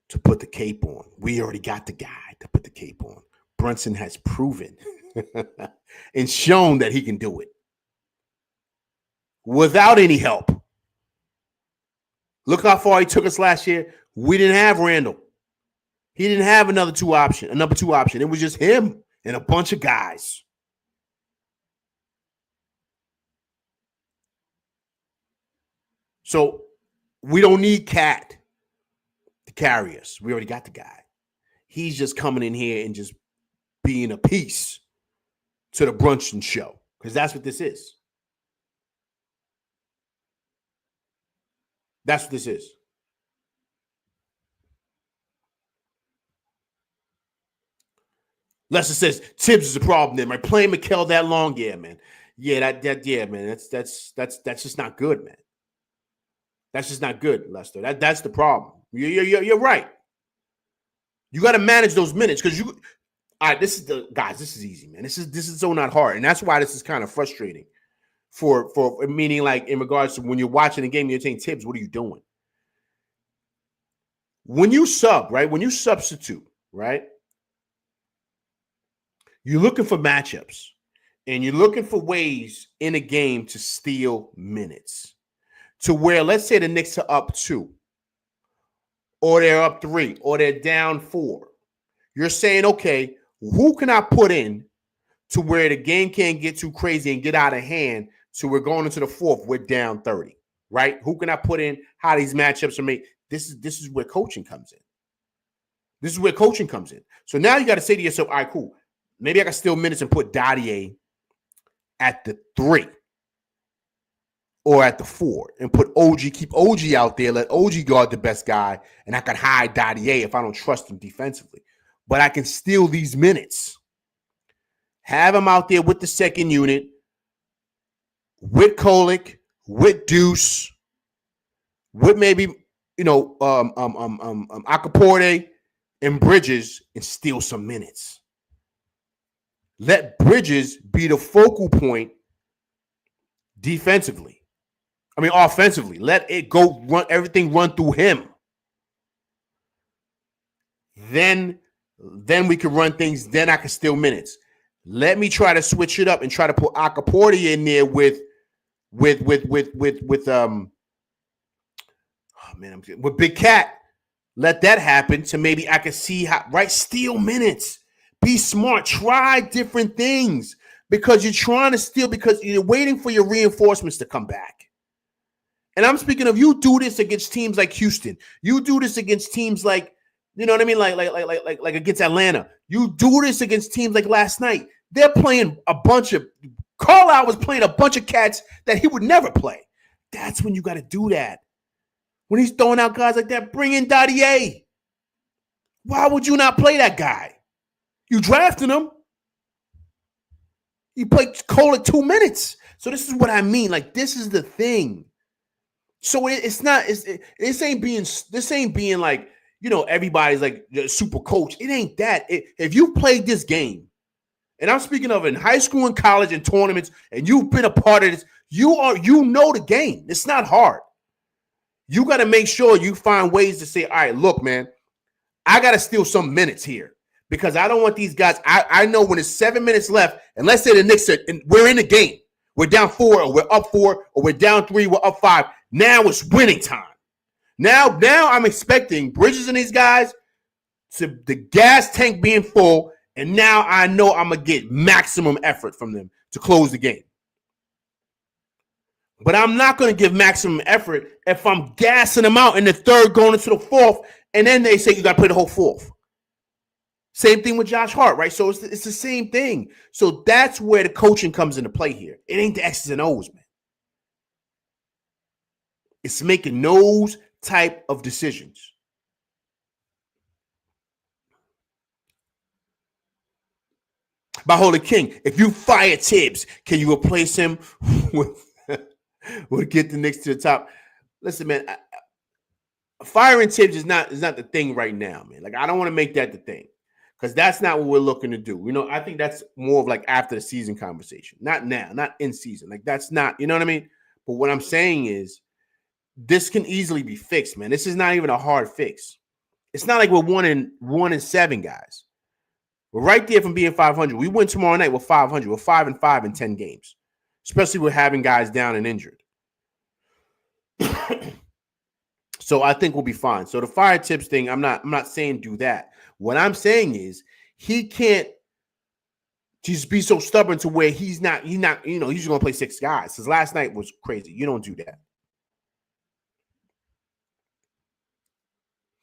to put the cape on. We already got the guy to put the cape on. Brunson has proven and shown that he can do it without any help. Look how far he took us last year. We didn't have Randall. He didn't have a number two option. It was just him and a bunch of guys. So we don't need Cat to carry us. We already got the guy. He's just coming in here and just being a piece to the Brunson show, because that's what this is. That's what this is. Lester says Tibbs is a problem then, right? Playing Mikal that long, yeah, man. Yeah, man. That's just not good, man. That's just not good, Lester. That's the problem. You're right. You got to manage those minutes because you. All right, this is the guys. This is easy, man. This is so not hard, and that's why this is kind of frustrating. For meaning like in regards to when you're watching the game, you're saying Tibbs, what are you doing? When you sub, right? When you substitute, right? You're looking for matchups, and you're looking for ways in a game to steal minutes. To where, let's say the Knicks are up 2, or they're up 3, or they're down 4. You're saying, okay, who can I put in to where the game can't get too crazy and get out of hand? So we're going into the 4th, we're down 30, right? Who can I put in? How these matchups are made? This is where coaching comes in. This is where coaching comes in. So now you got to say to yourself, all right, cool. Maybe I can steal minutes and put Dottier at the 3 or at the 4 and put OG, keep OG out there, let OG guard the best guy, and I can hide Dottier if I don't trust him defensively. But I can steal these minutes. Have him out there with the second unit, with Kolick, with Deuce, with maybe, Akaporte and Bridges, and steal some minutes. Let Bridges be the focal point defensively. Offensively. Let it go run, everything run through him. Then we can run things. Then I can steal minutes. Let me try to switch it up and try to put Akaporte in there with Big Cat. Let that happen so maybe I can see how, right? Steal minutes. Be smart. Try different things because you're trying to steal because you're waiting for your reinforcements to come back. And I'm speaking of, you do this against teams like Houston. You do this against teams like, you know what I mean? Like against Atlanta. You do this against teams like last night. They're playing Carlisle was playing a bunch of cats that he would never play. That's when you got to do that. When he's throwing out guys like that, bring in Dottier. Why would you not play that guy? You drafted him. You play Kolick 2 minutes. So this is what I mean. Like, this is the thing. So this ain't being like, everybody's like super coach. It ain't that. If you played this game, and I'm speaking of in high school and college and tournaments, and you've been a part of this, you know the game. It's not hard. You got to make sure you find ways to say, all right, look, man, I got to steal some minutes here because I don't want these guys. I know when it's 7 minutes left, and let's say the Knicks we're in the game. We're down 4 or we're up 4 or we're down 3, we're up 5. Now it's winning time. Now I'm expecting Bridges and these guys to the gas tank being full, and now I know I'm going to get maximum effort from them to close the game. But I'm not going to give maximum effort if I'm gassing them out in the 3rd going into the 4th, and then they say you got to play the whole 4th. Same thing with Josh Hart, right? So it's the same thing. So that's where the coaching comes into play here. It ain't the X's and O's, man. It's making those type of decisions. By Holy King, if you fire Tibbs, can you replace him with get the Knicks to the top? Listen, man, firing Tibbs is not the thing right now, man. Like, I don't want to make that the thing because that's not what we're looking to do. I think that's more of like after the season conversation, not now, not in season. Like, that's not, you know what I mean? But what I'm saying is this can easily be fixed, man. This is not even a hard fix. It's not like we're 1-7, guys. We're right there from being 500. We win tomorrow night. We're 500. We're 5-5 in 10 games, especially with having guys down and injured. So I think we'll be fine. So the fire Tibbs thing, I'm not saying do that. What I'm saying is he can't just be so stubborn to where he's not, he's just going to play 6 guys. Because last night was crazy. You don't do that.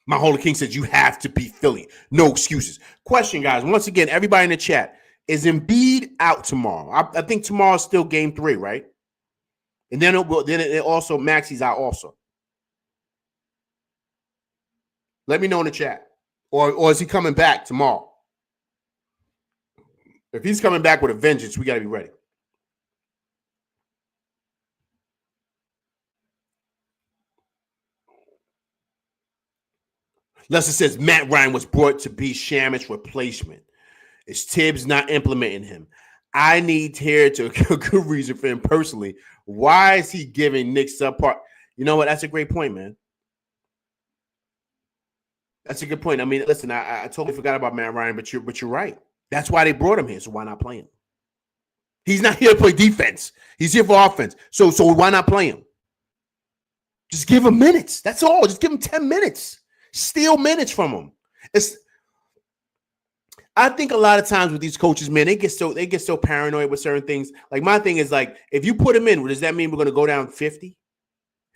My Holy King says you have to beat Philly. No excuses. Question, guys. Once again, everybody in the chat, is Embiid out tomorrow? I think tomorrow's still game 3, right? And then it also Maxi's out also. Let me know in the chat. Or is he coming back tomorrow? If he's coming back with a vengeance, we got to be ready. Lester says Matt Ryan was brought to be Shamit's replacement. Is Tibbs not implementing him? I need to hear a good reason for him personally. Why is he giving Nick subpar? You know what? That's a great point, man. That's a good point. I mean, listen, I totally forgot about Matt Ryan, but you're right. That's why they brought him here. So why not play him? He's not here to play defense. He's here for offense. So why not play him? Just give him minutes. That's all. Just give him 10 minutes. Steal minutes from him. I think a lot of times with these coaches, man, they get so paranoid with certain things. Like my thing is like, if you put him in, does that mean we're going to go down 50?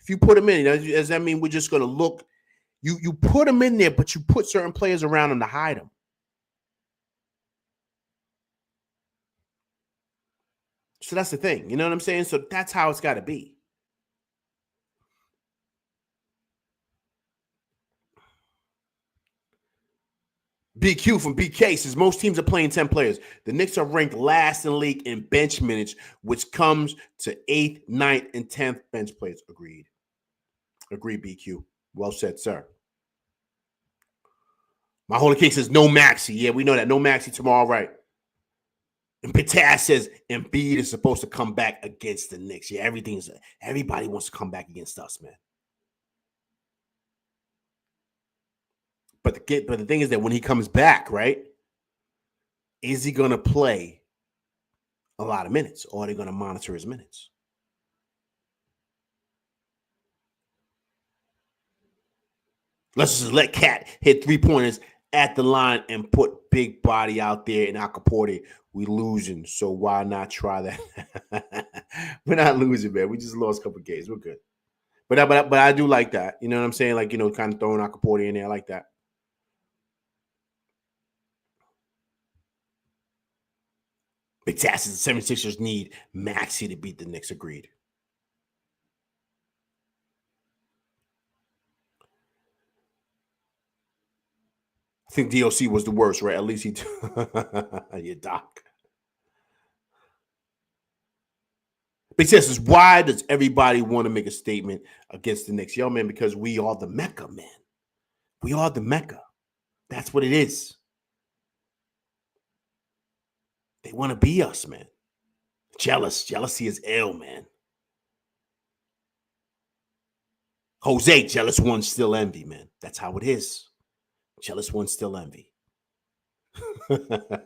If you put him in, does that mean we're just going to look? You put him in there, but you put certain players around him to hide him. So that's the thing. You know what I'm saying? So that's how it's got to be. BQ from BK says most teams are playing 10 players. The Knicks are ranked last in the league in bench minutes, which comes to 8th, 9th, and 10th bench players. Agreed. Agreed, BQ. Well said, sir. My Holy King says no Maxey. Yeah, we know that. No Maxey tomorrow, right? And Pitaz says Embiid is supposed to come back against the Knicks. Yeah, everybody wants to come back against us, man. But the thing is that when he comes back, right, is he going to play a lot of minutes, or are they going to monitor his minutes? Let's just let Cat hit 3-pointers at the line and put big body out there in Acapulco. We losing, so why not try that? We're not losing, man. We just lost a couple of games. We're good. But I do like that. You know what I'm saying? Like, kind of throwing Acapulco in there. I like that. Big Tasses, the 76ers need Maxey to beat the Knicks. Agreed. I think DOC was the worst, right? At least he yeah, Doc. Big Tasses, why does everybody want to make a statement against the Knicks? Yo, man, because we are the Mecca, man. We are the Mecca. That's what it is. They want to be us, man. Jealousy is ill, man. Jose, jealous ones still envy, man. That's how it is. Jealous ones still envy. But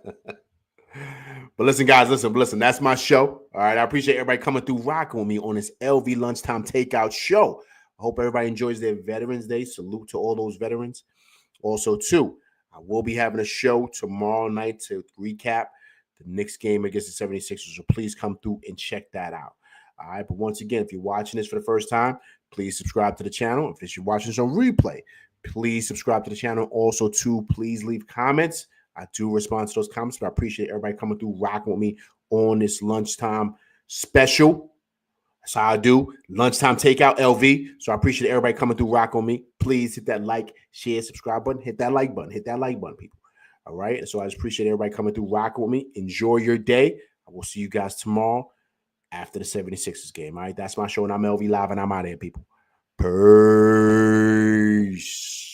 listen, guys, listen. That's my show. All right. I appreciate everybody coming through rocking with me on this LV Lunchtime Takeout show. I hope everybody enjoys their Veterans Day. Salute to all those veterans. Also, too, I will be having a show tomorrow night to recap the Knicks game against the 76ers. So please come through and check that out. All right. But once again, if you're watching this for the first time, please subscribe to the channel. If you're watching this on replay, please subscribe to the channel. Also, too, please leave comments. I do respond to those comments, but I appreciate everybody coming through, rocking with me on this lunchtime special. That's how I do. Lunchtime Takeout LV. So I appreciate everybody coming through, rocking with me. Please hit that like, share, subscribe button. Hit that like button. Hit that like button, people. All right. And so I just appreciate everybody coming through, rocking with me. Enjoy your day. I will see you guys tomorrow after the 76ers game. All right. That's my show, and I'm LV Live, and I'm out of here, people. Peace.